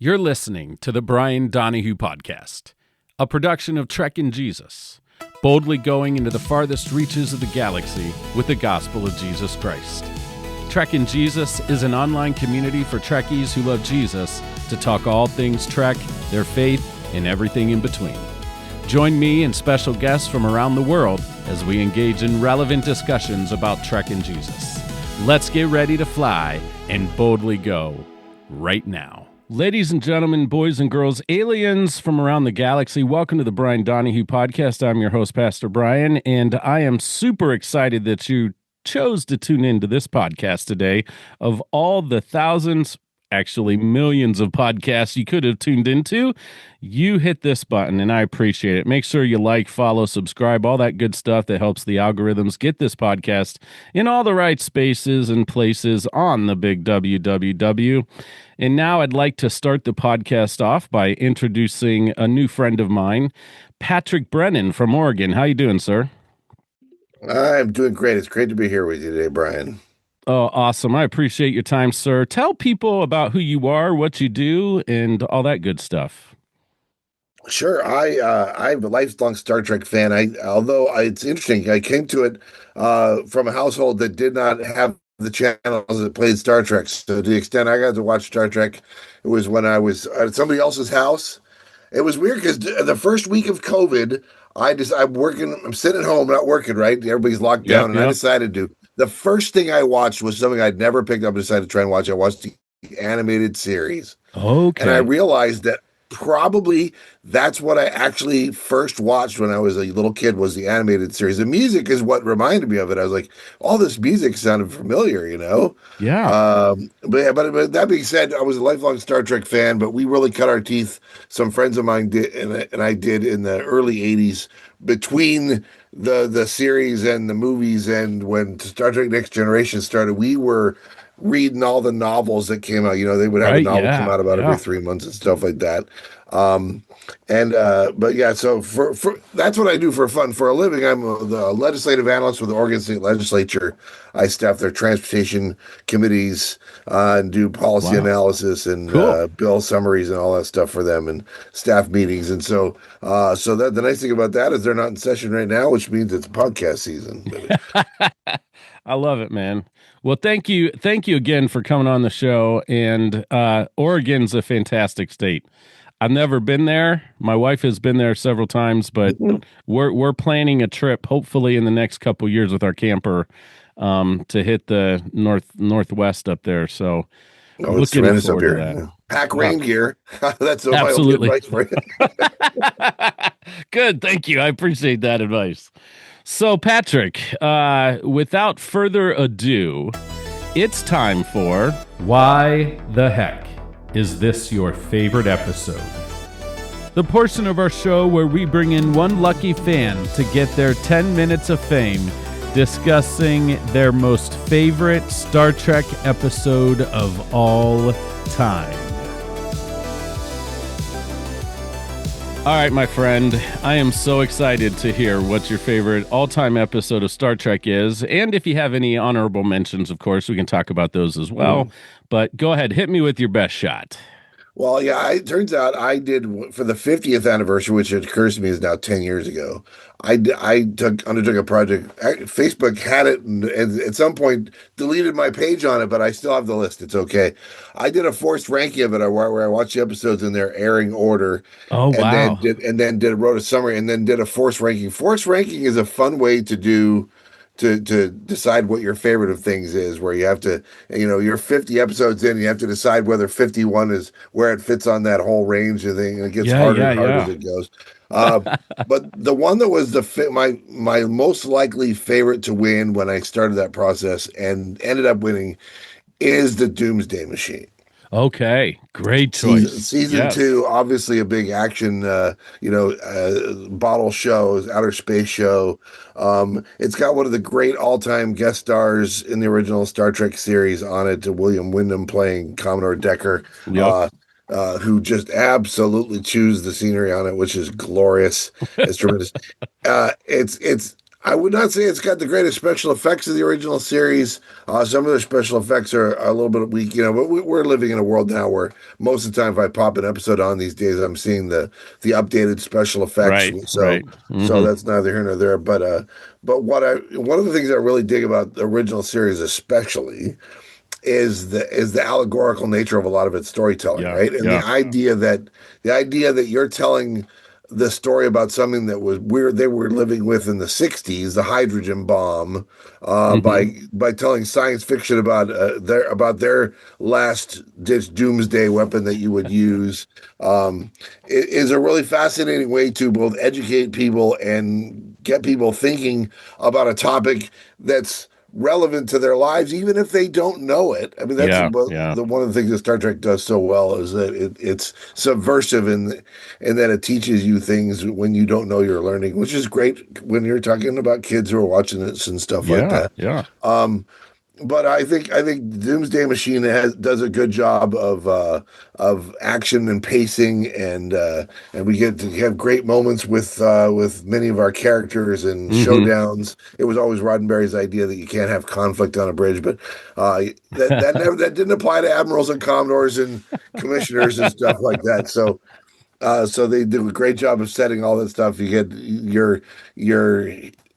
You're listening to the Brian Donahue Podcast, a production of Trekkie Jesus, boldly going into the farthest reaches of the galaxy with the gospel of Jesus Christ. Trekkie Jesus is an online community for Trekkies who love Jesus to talk all things Trek, their faith, and everything in between. Join me and special guests from around the world as we engage in relevant discussions about Trekkie Jesus. Let's get ready to fly and boldly go right now. Ladies and gentlemen, boys and girls, aliens from around the galaxy, welcome to the Brian Donahue Podcast. I'm your host, Pastor Brian, and I am super excited that you chose to tune into this podcast today. Of all the thousands, actually millions of podcasts you could have tuned into, you hit this button, and I appreciate it. Make sure you like, follow, subscribe, all that good stuff that helps the algorithms get this podcast in all the right spaces and places on the big WWW. And now I'd like to start the podcast off by introducing a new friend of mine, Patrick Brennan from Oregon. How you doing, sir? I'm doing great. It's great to be here with you today, Brian. Oh, awesome. I appreciate your time, sir. Tell people about who you are, what you do, and all that good stuff. Sure. I'm a lifelong Star Trek fan. It's interesting. I came to it from a household that did not have the channels that played Star Trek. So to the extent I got to watch Star Trek, it was when I was at somebody else's house. It was weird because the first week of COVID, I'm sitting at home, not working, right? Everybody's locked down. And I decided to. The first thing I watched was something I'd never picked up and decided to try and watch. I watched the animated series. Okay. And I realized that probably that's what I actually first watched when I was a little kid, was the animated series. The music is what reminded me of it. I was like, all this music sounded familiar, you know? Yeah. But that being said, I was a lifelong Star Trek fan, but we really cut our teeth. Some friends of mine did, and I did in the early 80s between the series and the movies. And when Star Trek Next Generation started, we were reading all the novels that came out. You know, they would have a novel come out about every 3 months and stuff like that. So for that's what I do for fun. For a living, I'm the legislative analyst for the Oregon State Legislature. I staff their transportation committees and do policy analysis and bill summaries and all that stuff for them, and staff meetings. And so that the nice thing about that is they're not in session right now, which means it's podcast season. I love it, man. Well, thank you again for coming on the show. And Oregon's a fantastic state. I've never been there. My wife has been there several times, but we're planning a trip, hopefully in the next couple years, with our camper to hit the northwest up there. So it's tremendous up here. Yeah. Pack rain gear. That's absolutely my advice for you. Good, thank you. I appreciate that advice. So, Patrick, without further ado, it's time for Why the Heck Is This Your Favorite Episode? The portion of our show where we bring in one lucky fan to get their 10 minutes of fame discussing their most favorite Star Trek episode of all time. All right, my friend, I am so excited to hear what your favorite all-time episode of Star Trek is. And if you have any honorable mentions, of course, we can talk about those as well. But go ahead, hit me with your best shot. Well, yeah, it turns out I did for the 50th anniversary, which it occurs to me is now 10 years ago. I undertook a project. Facebook had it, and at some point deleted my page on it, but I still have the list. It's okay. I did a forced ranking of it, where I watched the episodes in their airing order. Oh, wow! Wrote a summary, and then did a forced ranking. Forced ranking is a fun way to do. To decide what your favorite of things is, where you have to, you're 50 episodes in, you have to decide whether 51 is where it fits on that whole range of thing, and it gets harder and harder as it goes. But the one that was my most likely favorite to win when I started that process and ended up winning is the Doomsday Machine. Okay, great choice. Season 2, obviously a big action, bottle show, outer space show. It's got one of the great all-time guest stars in the original Star Trek series on it, William Wyndham playing Commodore Decker, who just absolutely chews the scenery on it, which is glorious. It's tremendous. I would not say it's got the greatest special effects of the original series. Some of the special effects are a little bit weak, but we're living in a world now where most of the time, if I pop an episode on these days, I'm seeing the updated special effects. Right, So right. so Hmm. that's neither here nor there. But one of the things I really dig about the original series, especially, is the allegorical nature of a lot of its storytelling, Yeah, right? And yeah. the idea that you're telling the story about something that was weird they were living with in the 60s, the hydrogen bomb, Hmm. by telling science fiction about their last ditch doomsday weapon that you would use, is a really fascinating way to both educate people and get people thinking about a topic that's relevant to their lives, even if they don't know it. I mean, that's Yeah, yeah. the one of the things that Star Trek does so well is that it's subversive and that it teaches you things when you don't know you're learning, which is great when you're talking about kids who are watching this and stuff like Yeah, that. yeah. Um, but I think Doomsday Machine does a good job of action and pacing, and we get to have great moments with many of our characters and Hmm. showdowns. It was always Roddenberry's idea that you can't have conflict on a bridge, but that didn't apply to admirals and commodores and commissioners and stuff like that. So they do a great job of setting all that stuff. You get your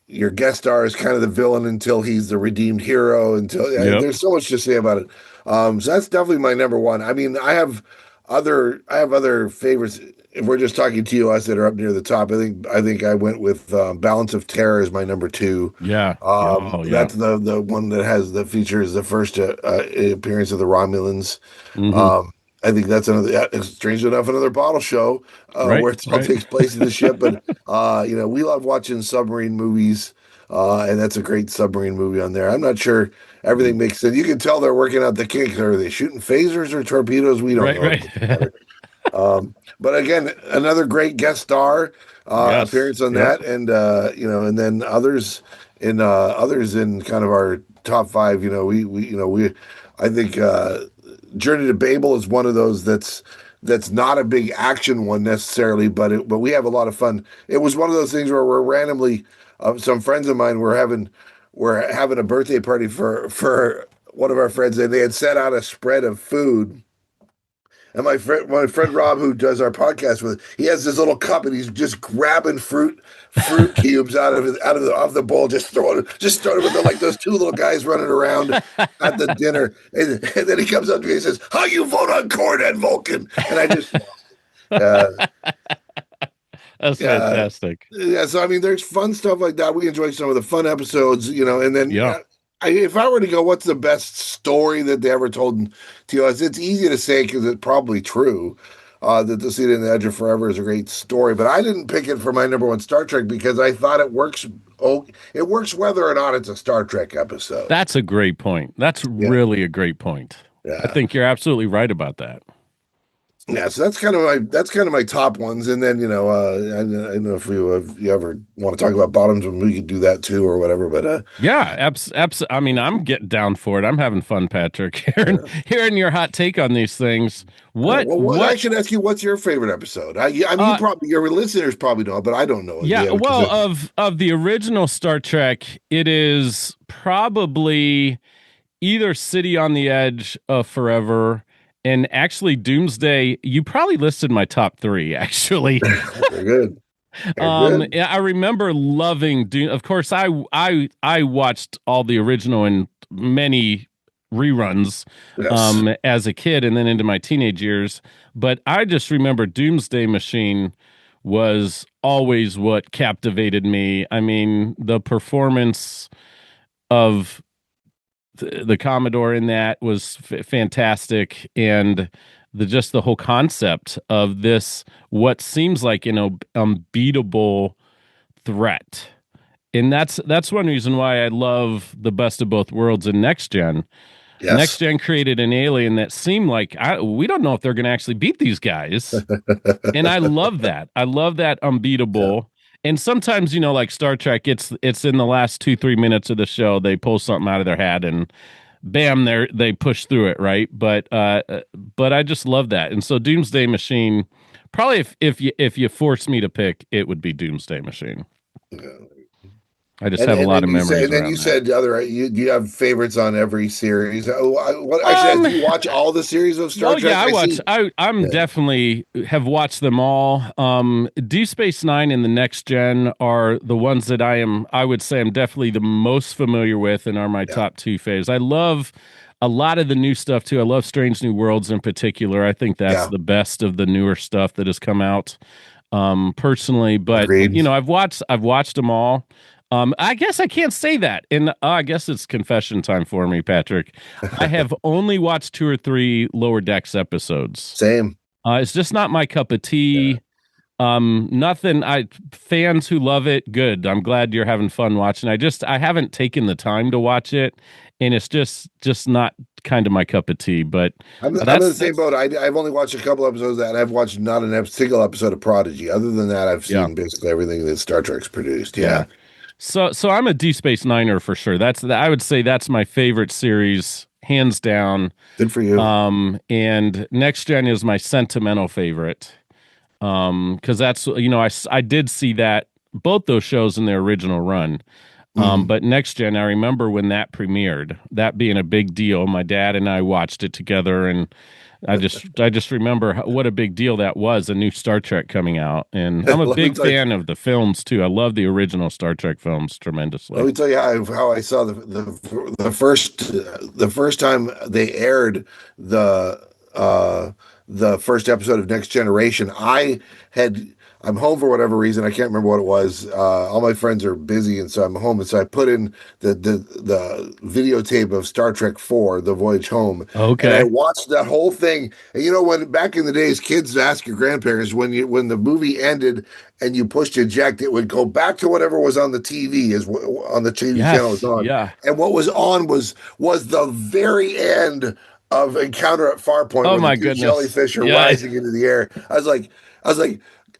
your guest star is kind of the villain until he's the redeemed hero. Yep. There's so much to say about it. So that's definitely my number one. I mean, I have other favorites. If we're just talking TOS that are up near the top, I think I went with Balance of Terror as my number two. Yeah, yeah. Oh, yeah. That's the one that features the first appearance of the Romulans. Hmm. Um, I think that's strange enough, another bottle show Right, where it all right. takes place in the ship. But we love watching submarine movies, and that's a great submarine movie on there. I'm not sure everything makes sense. You can tell they're working out the kinks. Are they shooting phasers or torpedoes? We don't Right, know. It right. doesn't matter. But again, another great guest star Yes. appearance on Yep. that, and then others in kind of our top five. I think Journey to Babel is one of those that's not a big action one necessarily, but we have a lot of fun. It was one of those things where we're randomly, some friends of mine were having a birthday party for one of our friends, and they had set out a spread of food, and my friend Rob, who does our podcast with, he has this little cup, and he's just grabbing fruit cubes out of the bowl, just throwing them. They're like those two little guys running around at the dinner, and then he comes up to me and says, "How you vote on Cornette Vulcan?" And I just, uh, That's yeah, fantastic. yeah. So I mean, there's fun stuff like that. We enjoy some of the fun episodes, and then. Yeah. If I were to go, what's the best story that they ever told in TOS? It's easy to say because it's probably true that The Seat in the Edge of Forever is a great story. But I didn't pick it for my number one Star Trek because I thought it works. Oh, it works whether or not it's a Star Trek episode. That's a great point. That's Yeah, really a great point. I yeah. think you're absolutely right about that. Yeah, so that's kind of my top ones, and then I don't know if you ever want to talk about bottoms, and we could do that too or whatever. But Yeah, I mean, I'm getting down for it. I'm having fun, Patrick. Hearing yeah. hearing your hot take on these things. What Well, I what should ask you, what's your favorite episode? I mean, uh your listeners probably know, but I don't know it. yeah, Yeah, because well, of the original Star Trek, it is probably either City on the Edge of Forever and actually Doomsday. You probably listed my top 3 actually. they're good. They're good. Yeah, I remember loving Doom. Of course, I watched all the original and many reruns Yes. as a kid and then into my teenage years. But I just remember Doomsday Machine was always what captivated me. I mean, the performance of the Commodore in that was fantastic, and the whole concept of this what seems like unbeatable threat. And that's one reason why I love the best of both worlds in Next Gen. Next Yes. Gen created an alien that seemed like we don't know if they're going to actually beat these guys, and I love that. I love that Yeah. unbeatable. And sometimes, like Star Trek, it's in the last 2-3 minutes of the show they pull something out of their hat and bam, they push through it, right? But I just love that. And so Doomsday Machine, probably if you force me to pick, it would be Doomsday Machine. Yeah. I just have a lot of memories And then you around that. said the other you have favorites on every series. What actually, Um, do you watch all the series of Star well, yeah, Trek? I I watch. see. I'm Yeah, definitely have watched them all. Deep Space Nine and the Next Gen are the ones that I would say I'm definitely the most familiar with and are my yeah, top two faves. I love a lot of the new stuff too. I love Strange New Worlds in particular. I think that's yeah. the best of the newer stuff that has come out. Personally, but Agreed. I've watched them all. I guess I can't say that. And I guess it's confession time for me, Patrick. I have only watched two or three Lower Decks episodes. Same. It's just not my cup of Yeah. tea. Nothing. I fans who love it, good. I'm glad you're having fun watching. I haven't taken the time to watch it, and it's just not kind of my cup of tea. But I'm in the same that's boat. I've only watched a couple episodes of that, and I've watched not single episode of Prodigy. Other than that, I've yeah, seen basically everything that Star Trek's produced. yeah. Yeah, So I'm a Deep Space Niner for sure. I would say that's my favorite series, hands down. good for you. And Next Gen is my sentimental favorite. Because that's I did see that both those shows in their original run. Mhm. But Next Gen, I remember when that premiered, that being a big deal. My dad and I watched it together, and I just remember what a big deal that was, a new Star Trek coming out. And I'm a Let me big tell you. fan of the films too. I love the original Star Trek films Let tremendously. me tell you how I saw the first time they aired the the first episode of Next Generation. Had I'm home for whatever reason. I can't remember what it was. All my friends are busy, and so I'm home. And so I put in the videotape of Star Trek Four: The Voyage Home, and I Okay. watched that whole thing. And you know, when back in the days, kids ask your grandparents when the movie ended and you pushed eject, it would go back to whatever was on the TV on the TV channel it was Yes. on. Yeah. And what was on was the very end of Encounter at Farpoint Oh where the my two goodness. jellyfish are Yeah. rising into the air. I was like,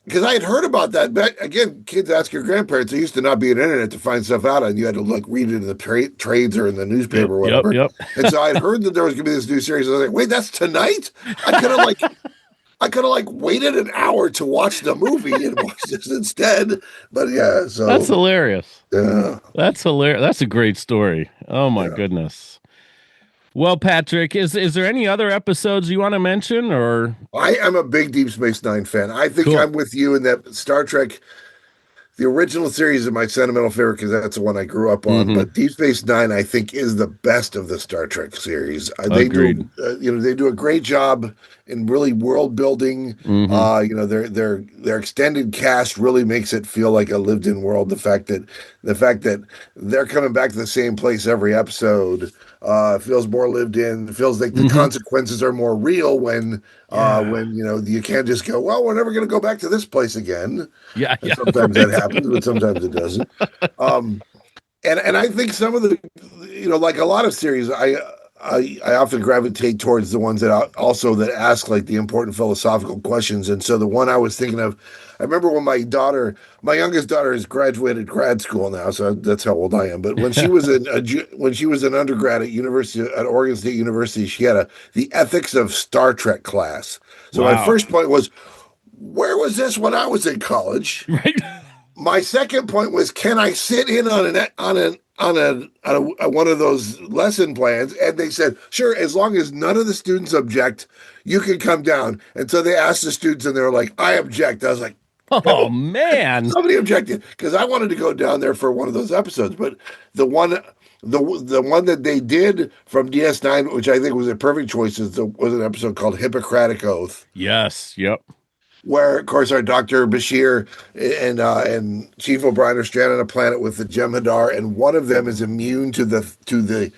because I had heard about that. But again, kids ask your grandparents. There used to not be an internet to find stuff out, and you had to like read it in the trades or in the Yep. newspaper or Yep. whatever. Yep. And so I'd heard that there was going to be this new series. I was like, wait, that's tonight? I could have like I could have like waited an hour to watch the movie and watched this instead. But yeah, That's so hilarious. yeah, That's hilarious. That's a great story. Oh my yeah. goodness. Well, Patrick, is there any other episodes you want to mention or I am a big Deep Space Nine fan. I think cool? I'm with you in that Star Trek, the original series, is my sentimental favorite because that's the one I grew up on. Mm-hmm. But Deep Space Nine, I think, is the best of the Star Trek series. Agreed. They do a great job in really world building. Mm-hmm. Their extended cast really makes it feel like a lived in world. The fact that they're coming back to the same place every episode feels more lived in. It feels like the Mm-hmm. consequences are more real Yeah. when you can't just go, well, we're never going to go back to this place again. Yeah, And yeah, sometimes that right. happens, but sometimes it doesn't. Um, and I think some of the, like a lot of series, I often gravitate towards the ones that also that ask like the important philosophical questions. And so the one I was thinking of, I remember when my youngest daughter has graduated grad school now, so that's how old I am. But when she was an undergrad at Oregon State University, she had the ethics of Star Trek class. So my Wow. first point was, where was this when I was in college? Right. My second point was, can I sit in on one of those lesson plans? And they said, sure, as long as none of the students object, you can come down. And so they asked the students, and they were like, I object. I was like, Oh no, man. somebody objected because I wanted to go down there for one of those episodes. But the one, the one that they did from DS9, which I think was a perfect choice, was an episode called Hippocratic Oath, Yes. Yep. where, of course, our Dr. Bashir and Chief O'Brien are stranded on a planet with the Jem'Hadar, and one of them is immune to the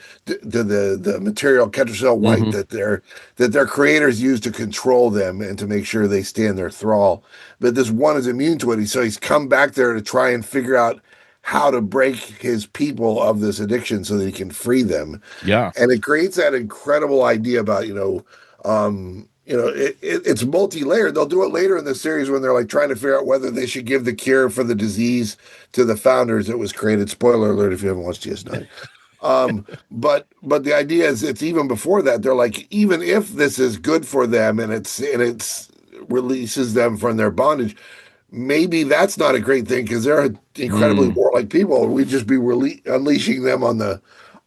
material Ketracel White Mm-hmm. that their creators use to control them and to make sure they stay in their thrall. But this one is immune to it, so he's come back there to try and figure out how to break his people of this addiction so that he can free them. Yeah. And it creates that incredible idea about it's multi-layered. They'll do it later in the series when they're like trying to figure out whether they should give the cure for the disease to the founders that was created. Spoiler alert if you haven't watched DS9. But the idea is it's even before that. They're like, even if this is good for them and it's releases them from their bondage, maybe that's not a great thing because they're incredibly Mm, warlike people. We'd just be unleashing them on the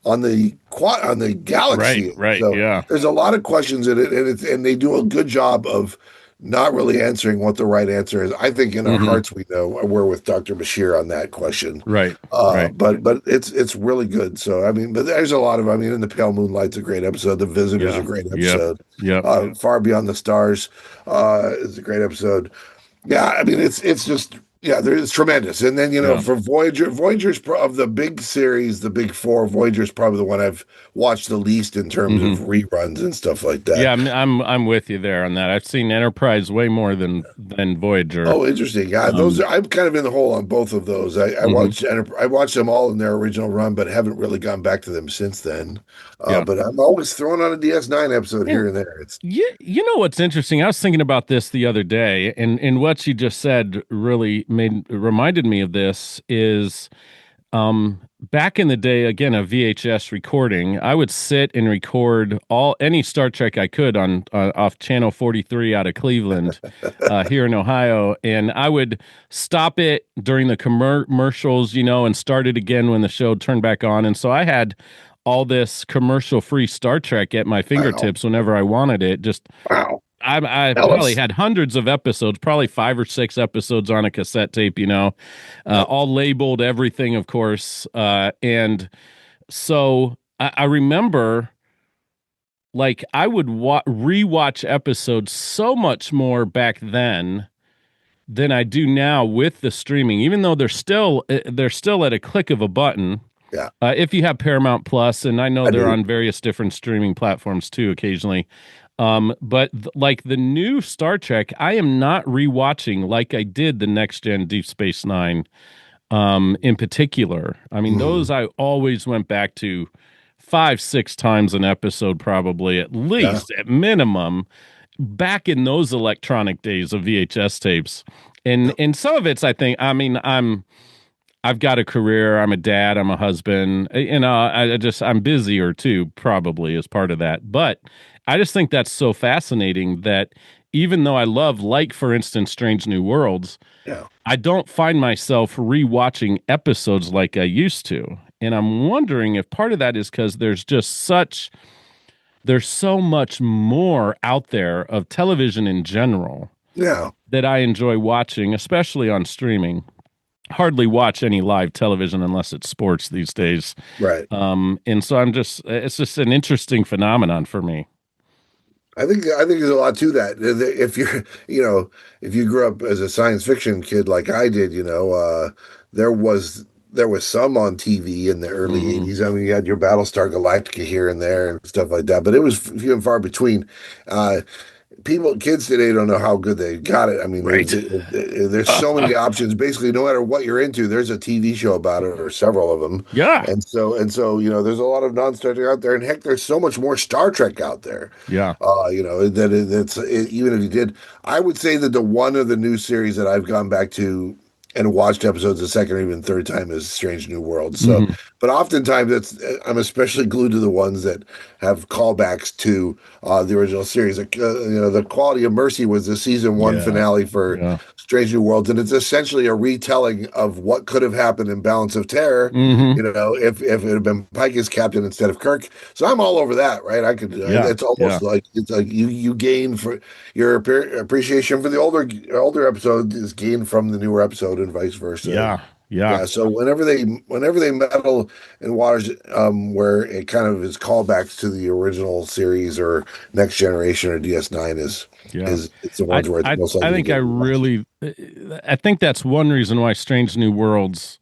right, galaxy. right, So yeah. there's a lot of questions in it, and and they do a good job of not really answering what the right answer is. I think in our Hmm. hearts we know we're with Dr. Bashir on that question. Right, right. But it's really good. So I mean, but there's a lot of in the Pale Moonlight's a great episode. The Visitor's a Yeah, great yep, episode. yep. Far Beyond the Stars is a great episode. Yeah, I mean it's just it's tremendous. And then Yeah. for of the big series, the big four, Voyager's probably the one I've watched the least in terms of Hmm. reruns and stuff like that. Yeah, I'm with you there on that. I've seen Enterprise way more than Voyager. Oh, interesting. Yeah, Um, I'm kind of in the hole on both of those. mhm. I watched them all in their original run, but haven't really gone back to them since then. Yeah. But I'm always throwing on a DS9 episode And here and there. It's you know what's interesting? I was thinking about this the other day, and what you just said really reminded me of this is back in the day, again, a VHS recording, I would sit and record any Star Trek I could on off channel 43 out of Cleveland, here in Ohio, and I would stop it during the commercials, and start it again when the show turned back on. And so I had all this commercial-free Star Trek at my wow, fingertips whenever I wanted it. Just wow. I probably Ellis. had hundreds of episodes, probably 5 or 6 episodes on a cassette tape, Yeah, all labeled, everything, of course. And so I remember, like, I would rewatch episodes so much more back then than I do now with the streaming, even though they're still at a click of a button. yeah. If you have Paramount Plus, and I know I they're do. on various different streaming platforms too, occasionally. But like the new Star Trek, I am not rewatching like I did the Next Gen Deep Space Nine, in particular. I mean, those Mhm. I always went back to 5, 6 times an episode, probably at Yeah, least, at minimum, back in those electronic days of VHS tapes. And yeah, and some of it's, I think, I mean, I've got a career. I'm a dad. I'm a husband. I'm busier too, probably as part of that. But I just think that's so fascinating that even though I love, like, for instance, Strange New Worlds, yeah. I don't find myself rewatching episodes like I used to. And I'm wondering if part of that is because there's so much more out there of television in general Yeah. that I enjoy watching, especially on streaming. Hardly watch any live television unless it's sports these days. Right. And so it's just an interesting phenomenon for me. I think there's a lot to that. If you're, if you grew up as a science fiction kid like I did, there was there was some on TV in the early Hmm. 80s. I mean, you had your Battlestar Galactica here and there and stuff like that, but it was few and far between. Kids today don't know how good they got it. I mean, Right. there's so many options. Basically, no matter what you're into, there's a TV show about it or several of them. Yeah. There's a lot of non-Star Trek out there, and heck, there's so much more Star Trek out there. Yeah. Even if you did, I would say that the one of the new series that I've gone back to and watched episodes a second or even third time is Strange New World. So, Hmm. but oftentimes I'm especially glued to the ones that have callbacks to the original series. The Quality of Mercy was the season one Yeah. finale for Yeah. Strange New Worlds, and it's essentially a retelling of what could have happened in Balance of Terror. Hmm. If it had been Pike as captain instead of Kirk. So I'm all over that, right? I could. Yeah. It's Yeah. almost like you gain for your appreciation for the older episode is gained from the newer episode and vice versa. Yeah. Yeah. Yeah, so whenever they meddle in waters where it kind of is callbacks to the original series or Next Generation or DS9 Yeah. it's the I ones where it's I most I likely to think get rewatched. I think that's one reason why Strange New Worlds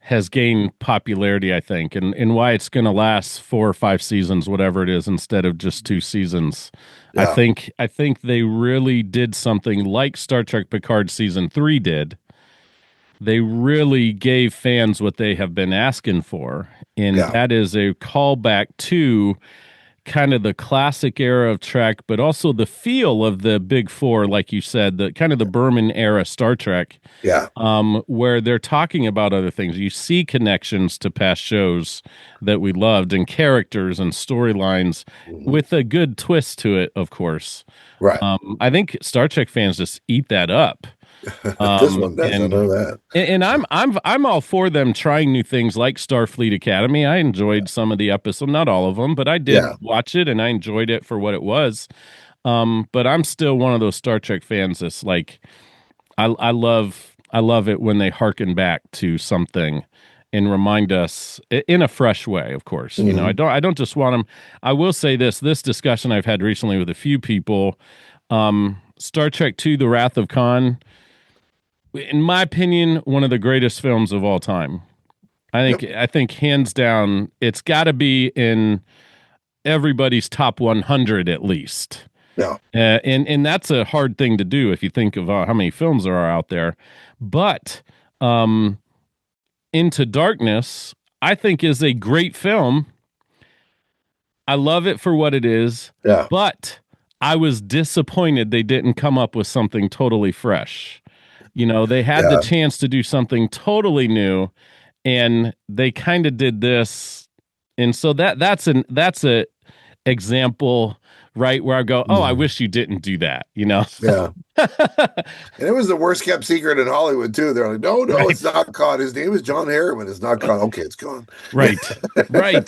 has gained popularity, I think, and why it's going to last 4 or 5 seasons, whatever it is, instead of just 2 seasons. Yeah, I think they really did something like Star Trek Picard season 3 did. They really gave fans what they have been asking for, and yeah, that is a callback to kind of the classic era of Trek, but also the feel of the Big Four, like you said, the kind of the Berman era Star Trek, yeah. where they're talking about other things. You see connections to past shows that we loved, and characters and storylines Mhm. with a good twist to it, of course. Right. I think Star Trek fans just eat that up. This one does. I And know that. and I'm all for them trying new things like Starfleet Academy. I enjoyed some of the episodes, not all of them, but I did Yeah. watch it and I enjoyed it for what it was. But I'm still one of those Star Trek fans that's like I love it when they harken back to something and remind us in a fresh way, of course. You know, I Hmm. don't just want them. I will say this discussion I've had recently with a few people, Star Trek II: The Wrath of Khan, in my opinion, one of the greatest films of all time. Yep. I think hands down it's got to be in everybody's top 100 at least. Yeah. And that's a hard thing to do if you think of how many films there are out there. But um, Into Darkness, I think, is a great film. I love it for what it is, Yeah. but I was disappointed they didn't come up with something totally fresh. You know, they had the Yeah. chance to do something totally new, and they kind of did this. And so that's a example, right, where I go, oh, I Mhm. wish you didn't do that, you know. Yeah. And it was the worst kept secret in Hollywood too. They're like, no, no, it's Right. not caught. His name is John Harriman. It's not caught. Okay, it's gone. Right. Right.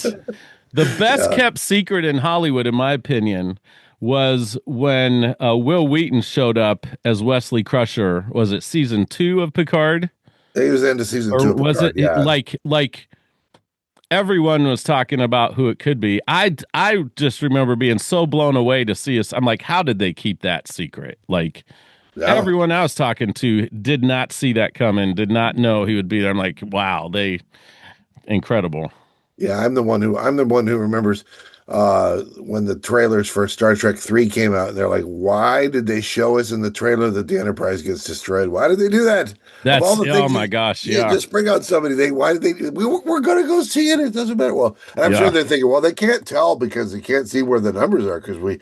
The best Yeah. kept secret in Hollywood, in my opinion, was when Will Wheaton showed up as Wesley Crusher. Was it season 2 of Picard? He was into season Or two of was Picard. Yeah. like everyone was talking about who it could be? I just remember being so blown away to see us. I'm like, how did they keep that secret? Like Yeah. everyone I was talking to did not see that coming, did not know he would be there. I'm like, wow, they incredible. Yeah, I'm the one who remembers when the trailers for Star Trek 3 came out, and they're like, why did they show us in the trailer that the Enterprise gets destroyed? Why did they do that? Of all That's the oh things my you, gosh, you yeah. just bring out somebody, why did they we're gonna go see it, it doesn't matter. Well, and I'm sure Yeah. they're thinking, well, they can't tell because they can't see where the numbers are because we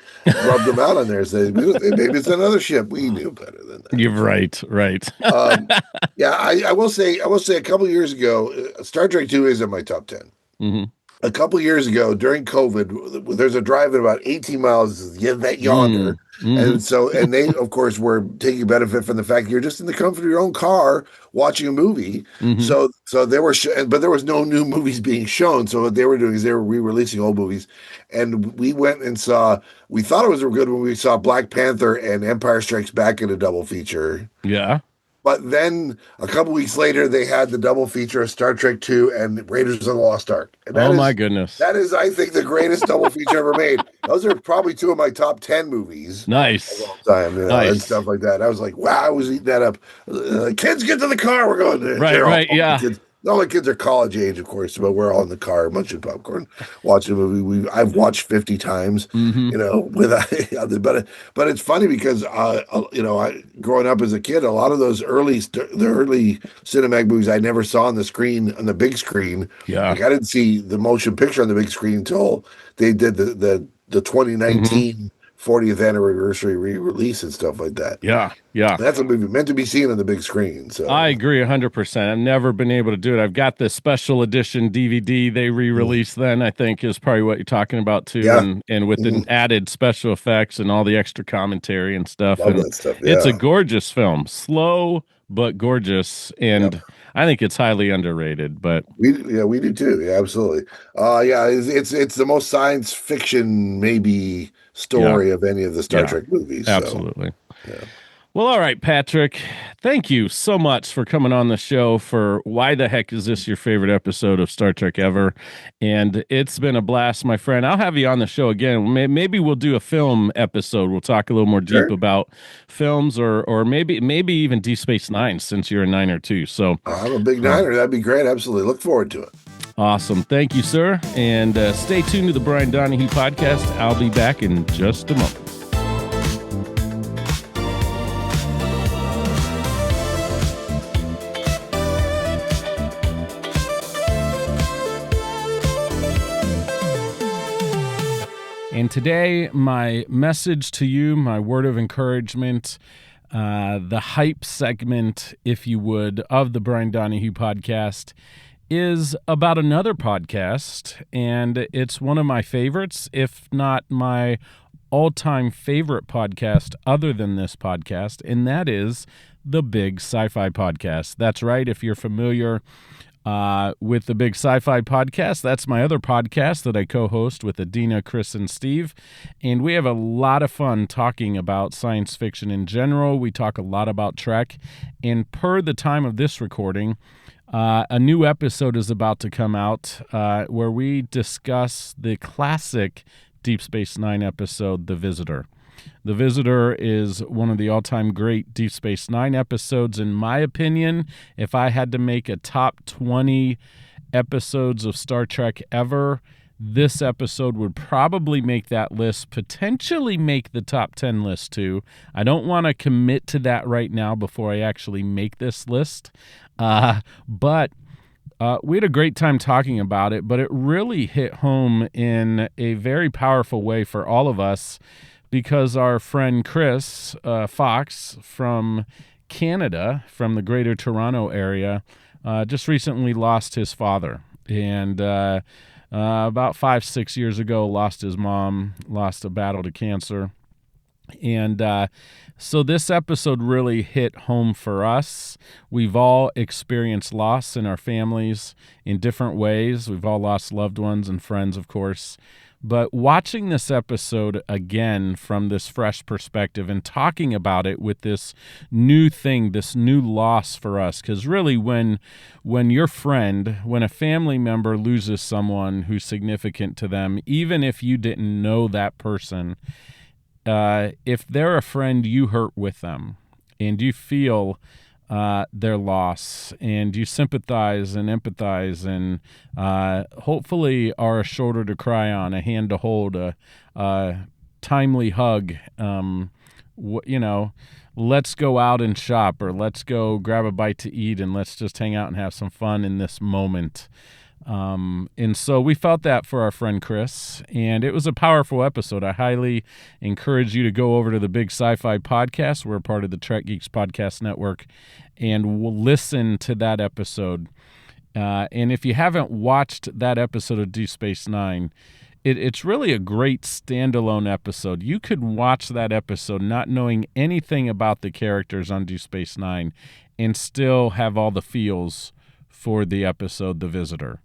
rubbed them out on there. So maybe it's another ship. We knew better than that. You're right, right. Um, yeah, I will say a couple years ago, Star Trek 2 is in my top 10. Hmm. A couple years ago during COVID, there's a drive at about 18 miles that yonder. Mm. Hmm. And they, of course, were taking benefit from the fact that you're just in the comfort of your own car watching a movie. Hmm. So there were, but there was no new movies being shown. So what they were doing is they were re-releasing old movies. And we went and we thought it was good when we saw Black Panther and Empire Strikes Back in a double feature. Yeah. But then a couple weeks later, they had the double feature of Star Trek II and Raiders of the Lost Ark, and Oh my goodness. I think, the greatest double feature ever made. Those are probably two of my top 10 movies of Nice. all time, and Nice. stuff like that. I was like, wow, I was eating that up. Kids, get to the car. We're going. Right, They're right, all the yeah. kids. All the kids are college age, of course, but we're all in the car munching popcorn, watching a movie I've watched 50 times. Hmm. With but it's funny because growing up as a kid, a lot of those the early Cinemax movies I never saw on the big screen. Yeah. Like I didn't see the motion picture on the big screen until they did the Hmm. 2019 40th anniversary re-release and stuff like that. Yeah. Yeah. That's a movie meant to be seen on the big screen. I So agree 100%. I've never been able to do it. I've got this special edition DVD they re-released then, I think is probably what you're talking about too. yeah, And with the mhm. added special effects and all the extra commentary and stuff. Love And that stuff. it's a Yeah. gorgeous film. Slow but gorgeous. Yep. And I think it's highly underrated. But We do too. Yeah, absolutely. Yeah, it's the most science fiction maybe yeah, story of any of the Star yeah, Trek movies. So absolutely. yeah, Well, all right, Patrick. Thank you so much for coming on the show for Why the Heck Is This Your Favorite Episode of Star Trek Ever? And it's been a blast, my friend. I'll have you on the show again. Maybe we'll do a film episode. We'll talk a little more deep sure. about films or maybe even Deep Space Nine since you're a Niner too. So I'm a big uh, Niner. That'd be great. Absolutely. Look forward to it. awesome. Thank you, sir. And stay tuned to the Brian Donahue podcast. I'll be back in just a moment. And today, my message to you, my word of encouragement, the hype segment, if you would, of the Brian Donahue podcast is about another podcast, and it's one of my favorites, if not my all-time favorite podcast other than this podcast, and that is the Big Sci-Fi Podcast. That's right. If you're familiar with the Big Sci-Fi Podcast, that's my other podcast that I co-host with Adina, Chris, and Steve, and we have a lot of fun talking about science fiction in general. We talk a lot about Trek, and per the time of this recording, a new episode is about to come out where we discuss the classic Deep Space Nine episode, The Visitor. The Visitor is one of the all-time great Deep Space Nine episodes, in my opinion. If I had to make a top 20 episodes of Star Trek ever, this episode would probably make that list, potentially make the top 10 list too. I don't want to commit to that right now before I actually make this list. But we had a great time talking about it, but it really hit home in a very powerful way for all of us because our friend Chris Fox from Canada, from the Greater Toronto area, just recently lost his father. And about 5-6 years ago, lost his mom, lost a battle to cancer. And so this episode really hit home for us. We've all experienced loss in our families in different ways. We've all lost loved ones and friends, of course. But watching this episode again from this fresh perspective and talking about it with this new thing, this new loss for us, because really when your friend, when a family member loses someone who's significant to them, even if you didn't know that person, if they're a friend, you hurt with them and you feel their loss and you sympathize and empathize and hopefully are a shoulder to cry on, a hand to hold, a timely hug. Let's go out and shop, or let's go grab a bite to eat and let's just hang out and have some fun in this moment. And so we felt that for our friend Chris, and it was a powerful episode. I highly encourage you to go over to the Big Sci-Fi Podcast. We're part of the Trek Geeks Podcast Network, and we'll listen to that episode. And if you haven't watched that episode of Deep Space Nine, it's really a great standalone episode. You could watch that episode not knowing anything about the characters on Deep Space Nine and still have all the feels for the episode The Visitor.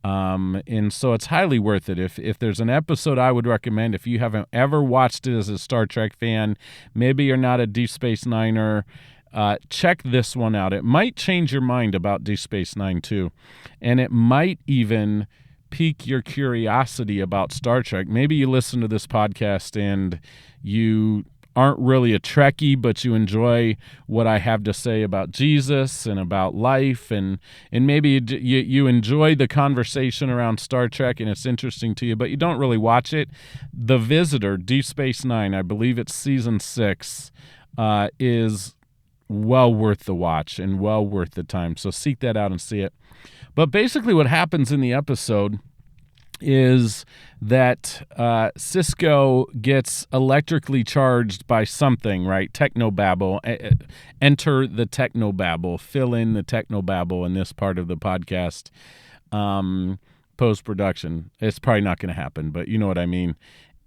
And so it's highly worth it. If there's an episode I would recommend, if you haven't ever watched it as a Star Trek fan, maybe you're not a Deep Space Niner, check this one out. It might change your mind about Deep Space Nine too. And it might even pique your curiosity about Star Trek. Maybe you listen to this podcast and you aren't really a Trekkie, but you enjoy what I have to say about Jesus and about life, and maybe you enjoy the conversation around Star Trek and it's interesting to you, but you don't really watch it. The Visitor, Deep Space Nine, I believe it's season 6, is well worth the watch and well worth the time. So seek that out and see it. But basically what happens in the episode is that Sisko gets electrically charged by something, right? Technobabble. Enter the technobabble. Fill in the technobabble in this part of the podcast. Post-production. It's probably not going to happen, but you know what I mean.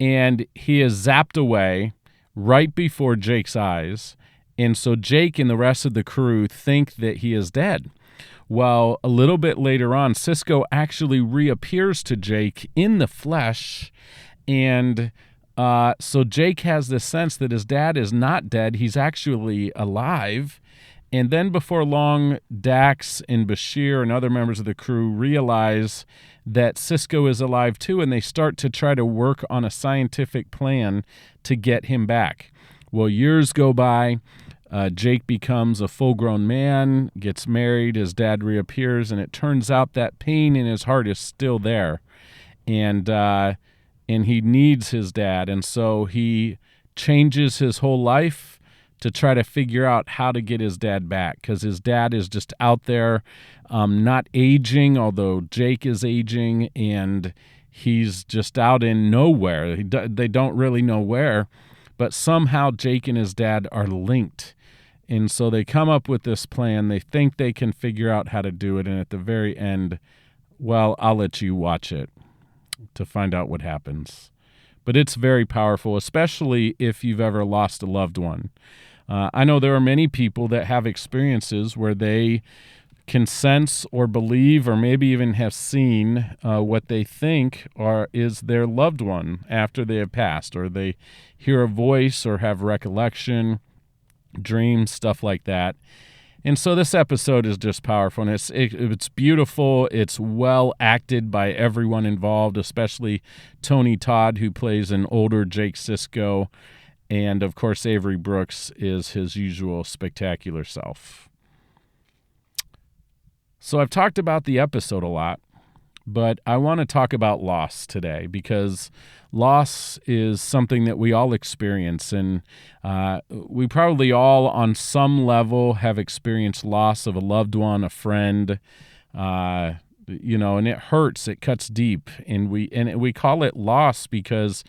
And he is zapped away right before Jake's eyes. And so Jake and the rest of the crew think that he is dead. Well, a little bit later on, Sisko actually reappears to Jake in the flesh, and so Jake has this sense that his dad is not dead, he's actually alive, and then before long, Dax and Bashir and other members of the crew realize that Sisko is alive too, and they start to try to work on a scientific plan to get him back. Well, years go by. Jake becomes a full-grown man, gets married, his dad reappears, and it turns out that pain in his heart is still there, and he needs his dad, and so he changes his whole life to try to figure out how to get his dad back, because his dad is just out there, not aging, although Jake is aging, and he's just out in nowhere. They don't really know where, but somehow Jake and his dad are linked. And so they come up with this plan. They think they can figure out how to do it. And at the very end, well, I'll let you watch it to find out what happens. But it's very powerful, especially if you've ever lost a loved one. I know there are many people that have experiences where they can sense or believe or maybe even have seen what they think is their loved one after they have passed, or they hear a voice or have recollection, dreams, stuff like that. And so this episode is just powerful, and it's beautiful. It's well acted by everyone involved, especially Tony Todd, who plays an older Jake Sisko, and of course Avery Brooks is his usual spectacular self. So I've talked about the episode a lot, but I want to talk about loss today, because loss is something that we all experience, and we probably all on some level have experienced loss of a loved one, a friend, and it hurts, it cuts deep, and we call it loss because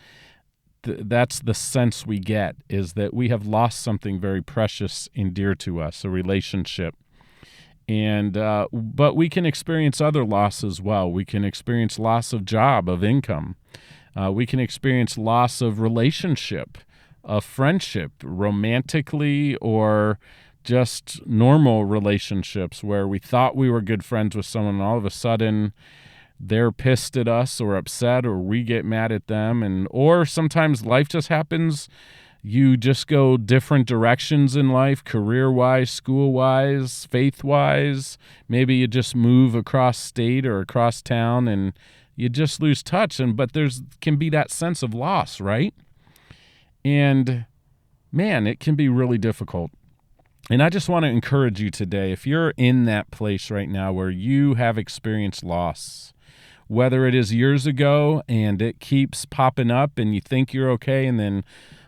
that's the sense we get, is that we have lost something very precious and dear to us, a relationship. And but we can experience other loss as well. We can experience loss of job, of income. We can experience loss of relationship, of friendship, romantically or just normal relationships where we thought we were good friends with someone and all of a sudden they're pissed at us or upset, or we get mad at them, or sometimes life just happens. You just go different directions in life, career-wise, school-wise, faith-wise. Maybe you just move across state or across town and you just lose touch. But can be that sense of loss, right? And man, it can be really difficult. And I just want to encourage you today, if you're in that place right now where you have experienced loss, whether it is years ago and it keeps popping up and you think you're okay, and then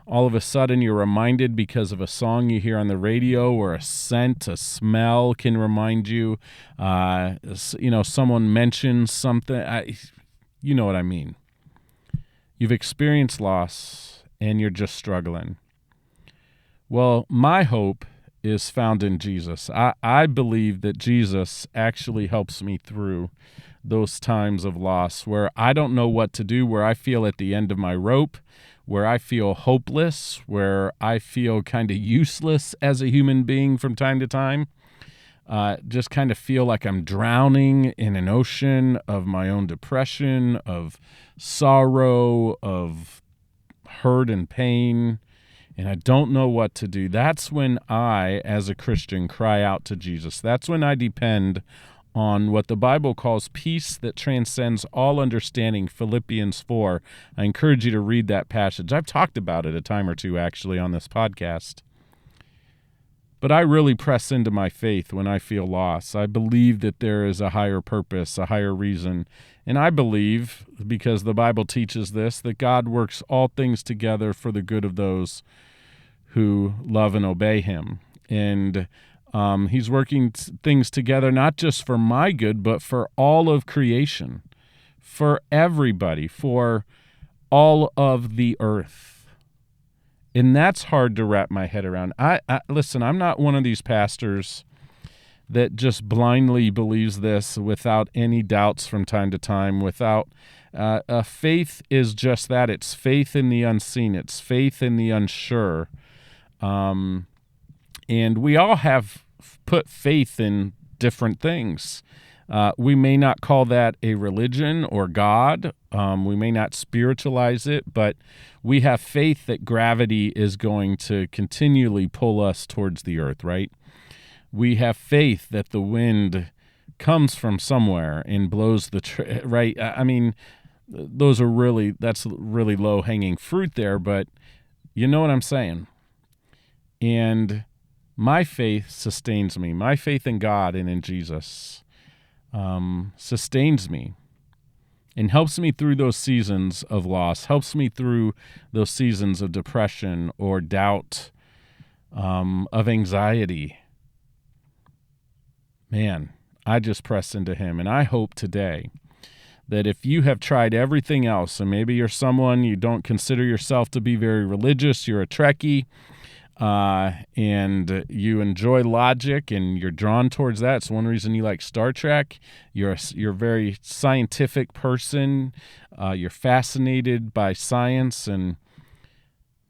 all of a sudden you're reminded because of a song you hear on the radio, or a scent, a smell can remind you, someone mentions something. You know what I mean. You've experienced loss and you're just struggling. Well, my hope is found in Jesus. I believe that Jesus actually helps me through those times of loss where I don't know what to do, where I feel at the end of my rope, where I feel hopeless, where I feel kind of useless as a human being from time to time. Just kind of feel like I'm drowning in an ocean of my own depression, of sorrow, of hurt and pain, and I don't know what to do. That's when I, as a Christian, cry out to Jesus. That's when I depend on what the Bible calls peace that transcends all understanding, Philippians 4. I encourage you to read that passage. I've talked about it a time or two, actually, on this podcast. But I really press into my faith when I feel loss. I believe that there is a higher purpose, a higher reason. And I believe, because the Bible teaches this, that God works all things together for the good of those who love and obey him. And he's working things together not just for my good, but for all of creation, for everybody, for all of the earth. And that's hard to wrap my head around. Listen, I'm not one of these pastors that just blindly believes this without any doubts from time to time, without faith is just that. It's faith in the unseen. It's faith in the unsure. And we all have put faith in different things. We may not call that a religion or God. We may not spiritualize it, but we have faith that gravity is going to continually pull us towards the earth, right? We have faith that the wind comes from somewhere and blows the right? I mean, that's really low-hanging fruit there, but you know what I'm saying. And my faith sustains me. My faith in God and in Jesus sustains me and helps me through those seasons of loss, helps me through those seasons of depression or doubt, of anxiety. Man, I just press into him. And I hope today that if you have tried everything else, and maybe you're someone, you don't consider yourself to be very religious, you're a Trekkie, and you enjoy logic and you're drawn towards that. It's one reason you like Star Trek. You're a very scientific person. You're fascinated by science. And,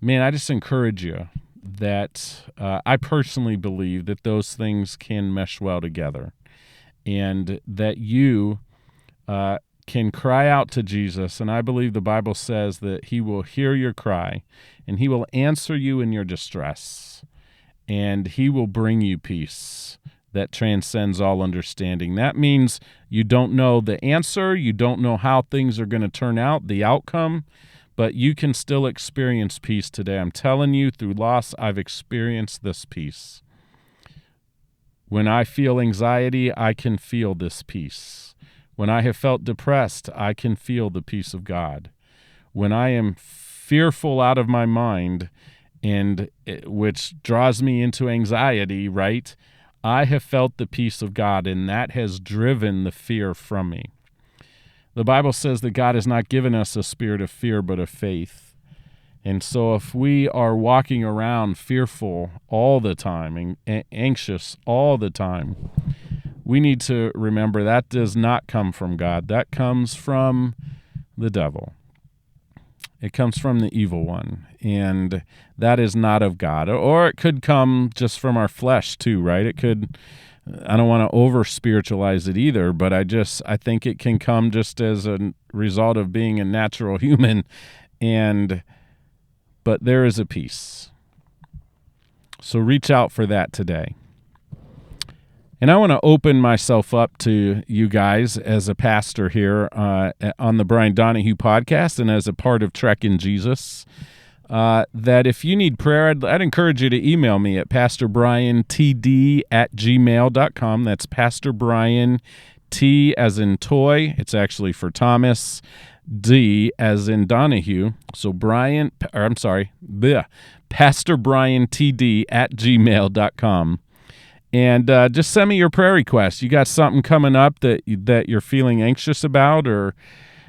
man, I just encourage you that I personally believe that those things can mesh well together, and that you can cry out to Jesus. And I believe the Bible says that he will hear your cry and he will answer you in your distress, and he will bring you peace that transcends all understanding. That means you don't know the answer, you don't know how things are going to turn out, the outcome, but you can still experience peace today. I'm telling you, through loss, I've experienced this peace. When I feel anxiety, I can feel this peace. When I have felt depressed, I can feel the peace of God. When I am fearful out of my mind, and which draws me into anxiety, right? I have felt the peace of God, and that has driven the fear from me. The Bible says that God has not given us a spirit of fear, but of faith. And so if we are walking around fearful all the time and anxious all the time, we need to remember that does not come from God. That comes from the devil. It comes from the evil one, and that is not of God. Or it could come just from our flesh too, right? It could, I don't want to over-spiritualize it either, but I think it can come just as a result of being a natural human, but there is a peace. So reach out for that today. And I want to open myself up to you guys as a pastor here on the Brian Donahue podcast and as a part of Trekkie Jesus, that if you need prayer, I'd encourage you to email me at pastorbriantd@gmail.com. That's Pastor Brian, T as in toy, it's actually for Thomas, D as in Donahue. So pastorbriantd@gmail.com. And just send me your prayer requests. You got something coming up that you're feeling anxious about, or,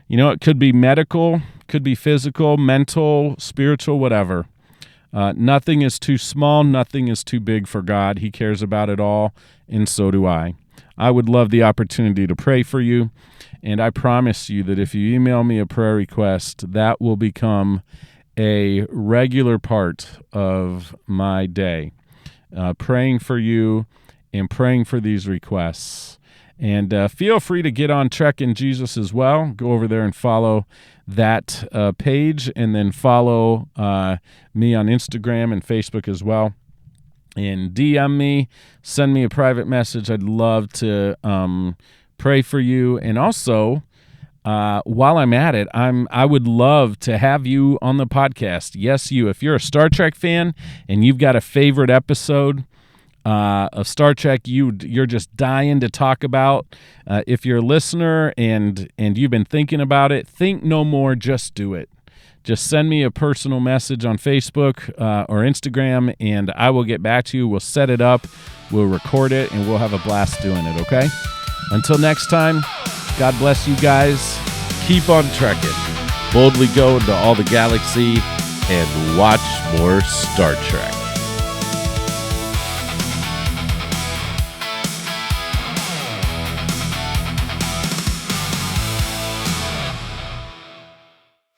it could be medical, could be physical, mental, spiritual, whatever. Nothing is too small, nothing is too big for God. He cares about it all, and so do I. I would love the opportunity to pray for you, and I promise you that if you email me a prayer request, that will become a regular part of my day. Praying for you and praying for these requests. And feel free to get on Trekkie Jesus as well. Go over there and follow that page, and then follow me on Instagram and Facebook as well. And DM me, send me a private message. I'd love to pray for you. And also, while I'm at it, I would love to have you on the podcast. Yes, you. If you're a Star Trek fan and you've got a favorite episode of Star Trek you're just dying to talk about, if you're a listener and you've been thinking about it, think no more, just do it. Just send me a personal message on Facebook or Instagram, and I will get back to you. We'll set it up, we'll record it, and we'll have a blast doing it, okay? Until next time, God bless you guys. Keep on trekking. Boldly go into all the galaxy and watch more Star Trek.